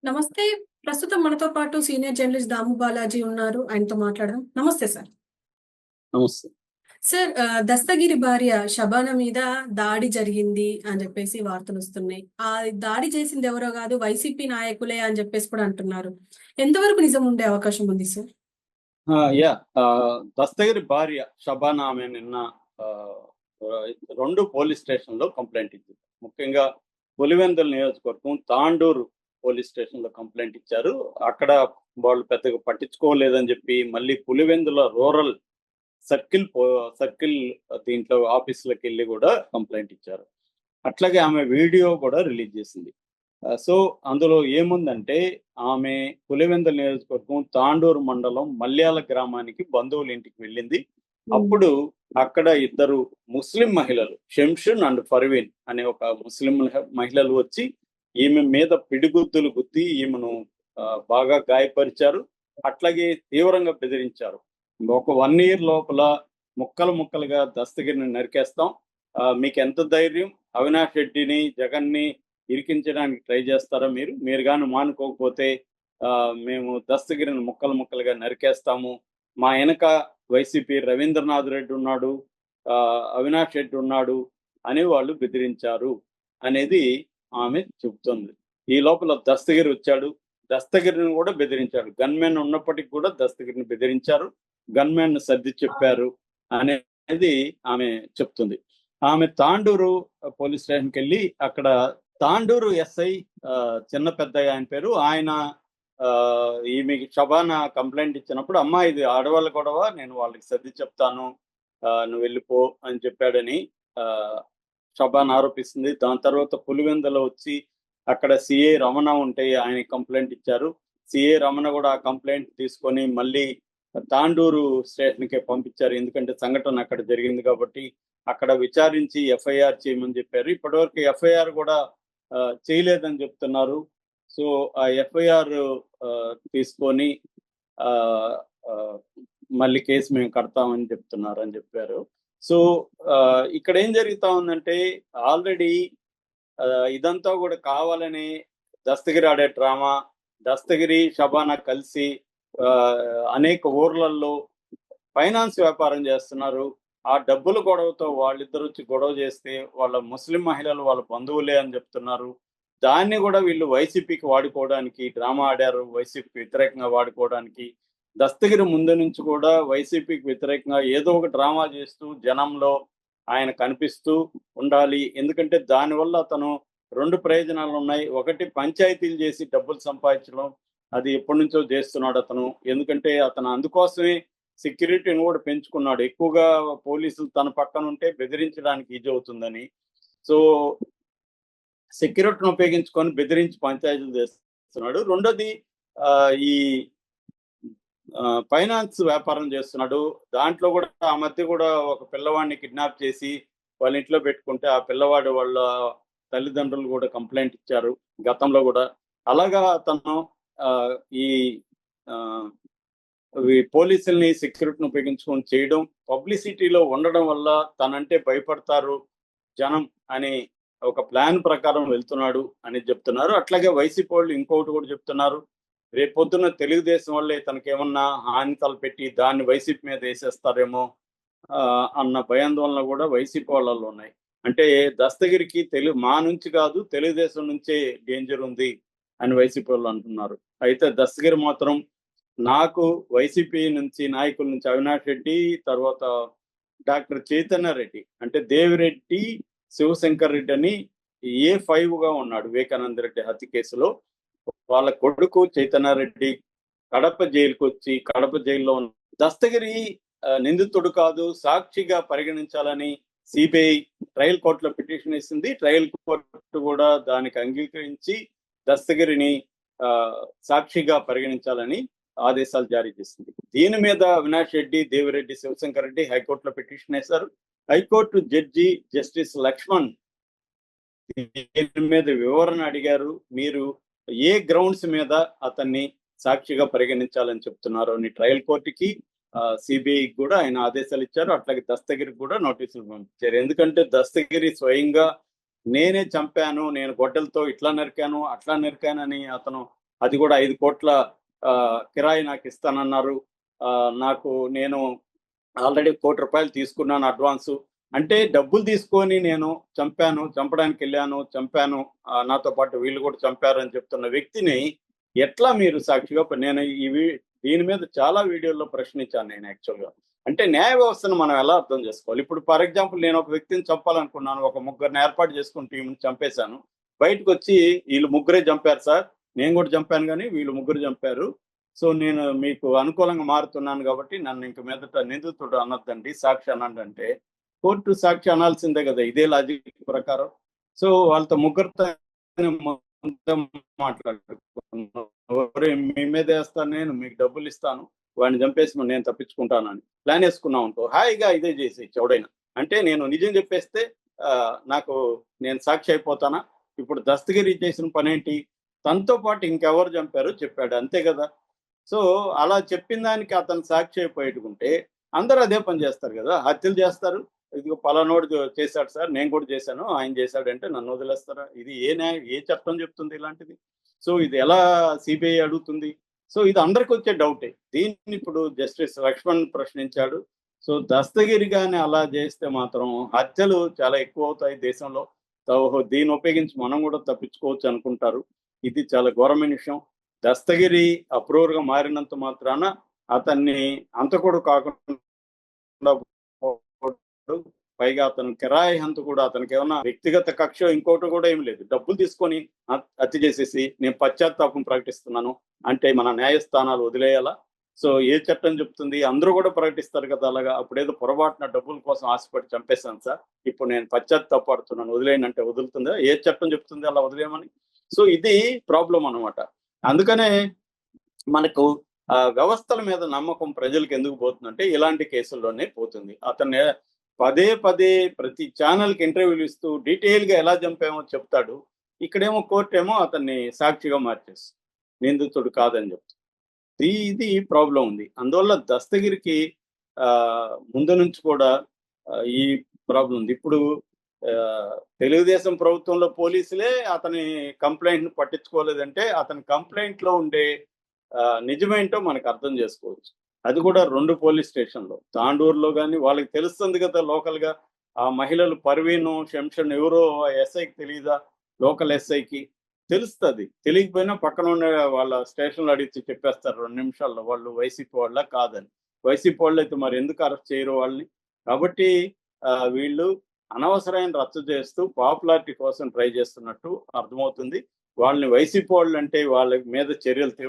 నమస్తే. ప్రస్తుతం మనతో పాటు సీనియర్ జర్నలిస్ట్ దాము బాలాజీ ఉన్నారు. ఆయనతో మాట్లాడదాం. నమస్తే సార్. నమస్తే. సార్ దస్తగిరి భార్య షబానా మీద దాడి జరిగింది అని జెప్పేసి వార్తలొస్తున్నాయి. ఆ దాడి చేసింది ఎవరో గాదు వైసీపీ నాయకులే అని జెప్పేసి కూడా అంటున్నారు. ఎంతవరకు నిజం ఉండే అవకాశం ఉంది సార్? దస్తగిరి భార్య షబానా ఆమె నిన్న ఆహ్, 2 పోలీస్ స్టేషన్‌లో కంప్లెయింట్ ఇచ్చింది. ముఖ్యంగా పులివెందుల నియోజకవర్గం తాండూరు పోలీస్ స్టేషన్‌లో కంప్లెయింట్ ఇచ్చారు. అక్కడ వాళ్ళు పెద్దగా పట్టించుకోలేదని జెప్పి మళ్ళీ పులివెందుల రూరల్ సర్కిల్ దీంట్లో ఆఫీస్‌లకెళ్ళి గూడా కంప్లెయింట్ ఇచ్చారు. అట్లాగే ఆమె వీడియో కూడా రిలీజ్ చేసింది. సో, అందులో ఏముందంటే, ఆమె పులివెందుల నియోజకవర్గం తాండూరు మండలం మల్యాల గ్రామానికి బంధువుల ఇంటికి వెళ్ళింది. హ్మ్. అప్పుడు అక్కడ ఇద్దరు ముస్లిం మహిళలు షంషున్ అండ్ ఫర్వీన్ అనే ఒక ముస్లిం మహిళలు వచ్చి ఈమె మీద పిడిగుద్దులు గుద్ది ఈమెను బాగా గాయపరిచారు. అట్లాగే తీవ్రంగా బెదిరించారు. ఒక 1 ఇయర్ లోపల ముక్కలు ముక్కలుగా దస్తగిరిని నరికేస్తాం. మీకెంత ధైర్యం అవినాష్ రెడ్డిని, జగన్‌ని ఇరికించడానికి ట్రై చేస్తారా మీరు? మీరు గాని మానుకోకపోతే మేము దస్తగిరిని ముక్కలు ముక్కలుగా నరికేస్తాము. మా ఎనక వైసీపీ రవీంద్రనాథ్ రెడ్డి ఉన్నాడు. అవినాష్ రెడ్డి ఉన్నాడు అని వాళ్ళు బెదిరించారు అనేది ఆమె చెప్తుంది. ఈ లోపల దస్తగిరి వచ్చాడు. దస్తగిరిని కూడా బెదిరించాడు. గన్‌మెన్ ఉన్నప్పటికి కూడా దస్తగిరిని బెదిరించారు. గన్‌మెన్ సర్ది చెప్పారు అనేది ఆమె చెప్తుంది. ఆమె తాండూరు పోలీస్ స్టేషన్‌కెళ్ళి అక్కడ తాండూరు ఎస్ఐ చిన్న పెద్దయ్య ఆయన పేరు. ఆయన ఈమెకి షబానా కంప్లెయింట్ ఇచ్చినప్పుడు, "అమ్మా ఇది ఆడవాళ్ళ గొడవ. నేను వాళ్ళకి సర్ది చెప్తాను. నువ్వు వెళ్ళిపో" అని చెప్పాడని షబానా ఆరోపిస్తుంది. దాని తర్వాత పులివెందుల వచ్చి అక్కడ సీఐ రమణ ఉంటే ఆయనకి కంప్లెయింట్ ఇచ్చారు. సీఐ రమణ కూడా ఆ కంప్లెయింట్ తీసుకొని మళ్ళీ తాండూరు స్టేషన్‌కే పంపించారు. ఎందుకంటే సంఘటన అక్కడ జరిగింది కాబట్టి అక్కడ విచారించి ఎఫ్ఐఆర్ చేయమని చెప్పారు. ఇప్పటివరకు ఎఫ్ఐఆర్ కూడా చేయలేదని చెప్తున్నారు. సో, ఆ ఎఫ్ఐఆర్ తీసుకొని ఆహ్, ఆహ్, మళ్ళీ కేసు మేము కడతామని చెప్తున్నారని చెప్పారు. సో, ఇక్కడ ఏం జరుగుతా ఉందంటే ఆల్రెడీ ఇదంతా కూడా కావాలని దస్తగిరి ఆడే డ్రామా, దస్తగిరి, షబానా కలిసి అనేక ఊర్లల్లో ఫైనాన్స్ వ్యాపారం చేస్తున్నారు. ఆ డబ్బుల గొడవతో వాళ్ళిద్దరూ వచ్చి గొడవ చేస్తే వాళ్ళ ముస్లిం మహిళలు వాళ్ళ బంధువులే అని చెప్తున్నారు. దాన్ని కూడా వీళ్ళు వైసీపీకి వాడుకోవడానికి డ్రామా ఆడారు. వైసీపీకి వ్యతిరేకంగా వాడుకోవడానికి. దస్తగిరి ముందు నుంచి కూడా వైసీపీకి వ్యతిరేకంగా ఏదో ఒక డ్రామా చేస్తూ జనంలో ఆయన కనిపిస్తూ ఉండాలి. ఎందుకంటే దానివల్ల అతను 2 ప్రయోజనాలున్నాయి. ఒకటి పంచాయతీలు చేసి డబ్బులు సంపాదించడం. అది ఎప్పటినుంచో చేస్తున్నాడు అతను. ఎందుకంటే అతను అందుకోసమే సెక్యూరిటీని కూడా పెంచుకున్నాడు. ఎక్కువగా పోలీసులు తన పక్కన ఉంటే బెదిరించడానికి ఈజీ అవుతుందని. సో, సెక్యూరిటీని ఉపయోగించుకొని బెదిరించి పంచాయతీలు చేస్తున్నాడు. రెండోది ఈ ఫైనాన్స్ వ్యాపారం చేస్తున్నాడు. దాంట్లో కూడా ఆ మధ్య కూడా ఒక పిల్లవాడిని కిడ్నాప్ చేసి వాళ్ళ ఇంట్లో పెట్టుకుంటే ఆ పిల్లవాడు వాళ్ళ తల్లిదండ్రులు కూడా కంప్లెయింట్ ఇచ్చారు గతంలో కూడా. అలాగా అతను ఈ పోలీసుల్ని సెక్యూరిటీని ఉపయోగించుకొని చేయడం, పబ్లిసిటీలో ఉండడం వల్ల తనంటే భయపడతారు జనం అని ఒక ప్లాన్ ప్రకారం వెళ్తున్నాడు అని చెప్తున్నారు. అట్లాగే వైసీపీ వాళ్ళు ఇంకొకటి కూడా చెప్తున్నారు. రేపొద్దున తెలుగుదేశం వాళ్ళే తనకేమన్నా హాని తలపెట్టి దాన్ని వైసీపీ మీద వేసేస్తారేమో అన్న భయాందోళన కూడా వైసీపీ వాళ్ళలో ఉన్నాయి. అంటే దస్తగిరికి మా నుంచి కాదు తెలుగుదేశం నుంచే డేంజర్ ఉంది అని వైసీపీ వాళ్ళు అంటున్నారు. అయితే దస్తగిరి మాత్రం నాకు వైసీపీ నుంచి నాయకుల నుంచి అవినాష్ రెడ్డి, తర్వాత డాక్టర్ చైతన్య రెడ్డి అంటే దేవిరెడ్డి, శివశంకర్ రెడ్డి అని A5గా ఉన్నాడు వివేకానంద రెడ్డి హత్య కేసులో. వాళ్ళ కొడుకు చైతన్యారెడ్డి కడప జైలుకొచ్చి కడప జైల్లో దస్తగిరి నిందితుడు కాదు, సాక్షిగా పరిగణించాలని సిబిఐ ట్రయల్ కోర్టులో పిటిషన్ ఇస్తుంది. ట్రయల్ కోర్టు కూడా దానికి అంగీకరించి దస్తగిరిని సాక్షిగా పరిగణించాలని ఆదేశాలు జారీ చేసింది. దీని మీద అవినాష్ రెడ్డి, దేవిరెడ్డి, శివశంకర్ రెడ్డి హైకోర్టులో పిటిషన్ వేశారు. హైకోర్టు జడ్జి జస్టిస్ లక్ష్మణ్ దీని మీద వివరణ అడిగారు. మీరు ఏ గ్రౌండ్స్ మీద అతన్ని సాక్షిగా పరిగణించాలని చెప్తున్నారు అని ట్రయల్ కోర్టుకి సిబిఐ కూడా ఆయన ఆదేశాలు ఇచ్చారు. అట్లాగే దస్తగిరికి కూడా నోటీసులు పంపించారు. ఎందుకంటే దస్తగిరి స్వయంగా నేనే చంపాను, నేను గొడ్డలతో ఇట్లా నరికాను అట్లా నరికాను అని అతను అది కూడా 5 కోట్ల కిరాయి నాకు ఇస్తానన్నారు. నేను ఆల్రెడీ ₹1,00,00,000 తీసుకున్నాను అడ్వాన్సు. అంటే డబ్బులు తీసుకొని నేను చంపడానికి వెళ్ళాను, చంపాను, నాతో పాటు వీళ్ళు కూడా చంపారు అని చెప్తున్న వ్యక్తిని ఎట్లా మీరు సాక్షిగా నేను దీని మీద చాలా వీడియోల్లో ప్రశ్నించాను నేను యాక్చువల్గా. అంటే న్యాయ వ్యవస్థను మనం ఎలా అర్థం చేసుకోవాలి? ఇప్పుడు ఫర్ ఎగ్జాంపుల్ నేను ఒక వ్యక్తిని చంపాలనుకున్నాను, ఒక ముగ్గురిని ఏర్పాటు చేసుకుని టీంని చంపేశాను. బయటకు వచ్చి వీళ్ళు ముగ్గురే చంపారు సార్, నేను కూడా చంపాను కానీ వీళ్ళు ముగ్గురు చంపారు, సో నేను మీకు అనుకూలంగా మారుతున్నాను కాబట్టి నన్ను ఇంక మీదట నిందితుడు అనొద్దండి, సాక్షి అనండి అంటే కోర్టు సాక్షి అనాల్సిందే కదా ఇదే లాజిక్ ప్రకారం. సో వాళ్ళతో ముగ్గురితో మాట్లాడుకున్నాను, మీ మీద వేస్తాను, నేను మీకు డబ్బులు ఇస్తాను, వాడిని చంపేసి నేను తప్పించుకుంటానని ప్లాన్ వేసుకున్నాం అనుకో, హాయిగా ఇదే చేసి ఎవడైనా. అంటే నేను నిజం చెప్పేస్తే నేను సాక్షి అయిపోతానా? ఇప్పుడు దస్తగిరి చేసిన పనేంటి? తనతో పాటు ఇంకెవరు చంపారో చెప్పాడు, అంతే కదా. సో అలా చెప్పిన దానికి అతను సాక్షి అయిపోయేటుకుంటే అందరూ అదే పని చేస్తారు కదా, హత్యలు చేస్తారు. ఇదిగో పలానోడు చేశాడు సార్, నేను కూడా చేశాను, ఆయన చేశాడంటే నన్ను వదిలేస్తారా? ఇది ఏ చట్టం చెప్తుంది ఇలాంటిది? సో ఇది ఎలా సిబిఐ అడుగుతుంది? సో ఇది అందరికి వచ్చే డౌటే. దీన్ని ఇప్పుడు జస్టిస్ లక్ష్మణ్ ప్రశ్నించాడు. సో దస్తగిరి గాని అలా చేస్తే మాత్రం హత్యలు చాలా ఎక్కువ అవుతాయి దేశంలో. దీన్ని ఉపయోగించి మనం కూడా తప్పించుకోవచ్చు అనుకుంటారు. ఇది చాలా ఘోరమైన విషయం. దస్తగిరి అప్రూవర్గా మారినంత మాత్రాన అతన్ని హంతకుడు కాకుండా పైగా అతను కిరాయి హంతకుడు, అతనికి ఏమన్నా వ్యక్తిగత కక్ష ఇంకోటి కూడా ఏమి లేదు. డబ్బులు తీసుకొని హత్య చేసేసి నేను పశ్చాత్తాపం ప్రకటిస్తున్నాను అంటే మన న్యాయస్థానాలు వదిలేయాలా? సో ఏ చట్టం చెప్తుంది? అందరూ కూడా ప్రకటిస్తారు కదా అలాగా. అప్పుడేదో పొరపాటున డబ్బుల కోసం ఆశపడి చంపేశాను సార్, ఇప్పుడు నేను పశ్చాత్తాపడుతున్నాను, వదిలేయను అంటే వదులుతుందా? ఏ చట్టం చెప్తుంది అలా వదిలేయమని? సో ఇది ప్రాబ్లం అనమాట. అందుకనే మనకు వ్యవస్థల మీద నమ్మకం ప్రజలకు ఎందుకు పోతుందంటే ఇలాంటి కేసుల్లోనే పోతుంది. అతన్ని పదే ప్రతి ఛానల్కి ఇంటర్వ్యూలు ఇస్తూ డీటెయిల్గా ఎలా చంపామో చెప్తాడు. ఇక్కడేమో కోర్టు ఏమో అతన్ని సాక్షిగా మార్చేస్తుంది, నిందితుడు కాదని చెప్తుంది. ఇది ప్రాబ్లం ఉంది. అందువల్ల దస్తగిరికి ముందు నుంచి కూడా ఈ ప్రాబ్లం ఉంది. ఇప్పుడు తెలుగుదేశం ప్రభుత్వంలో పోలీసులే అతని కంప్లైంట్ను పట్టించుకోలేదంటే అతని కంప్లైంట్లో ఉండే నిజమేంటో మనకు అర్థం చేసుకోవచ్చు. అది కూడా 2 పోలీస్ స్టేషన్లో, తాండూరులో కానీ వాళ్ళకి తెలుస్తుంది కదా లోకల్గా. ఆ మహిళలు పర్వీను, శంషన్ ఎవరో ఎస్ఐకి తెలియదా? లోకల్ ఎస్ఐకి తెలుస్తుంది. తెలియకపోయినా పక్కన ఉండే వాళ్ళ స్టేషన్లో అడిగితే చెప్పేస్తారు 2 నిమిషాల్లో వాళ్ళు వైసీపీ వాళ్ళ కాదని. వైసీపీ వాళ్ళు అయితే మరి ఎందుకు అరెస్ట్ చేయరు వాళ్ళని? కాబట్టి వీళ్ళు అనవసరమైన రచ్చ చేస్తూ పాపులారిటీ కోసం ట్రై చేస్తున్నట్టు అర్థమవుతుంది. వాళ్ళని వైసీపీ వాళ్ళు అంటే వాళ్ళ మీద చర్యలు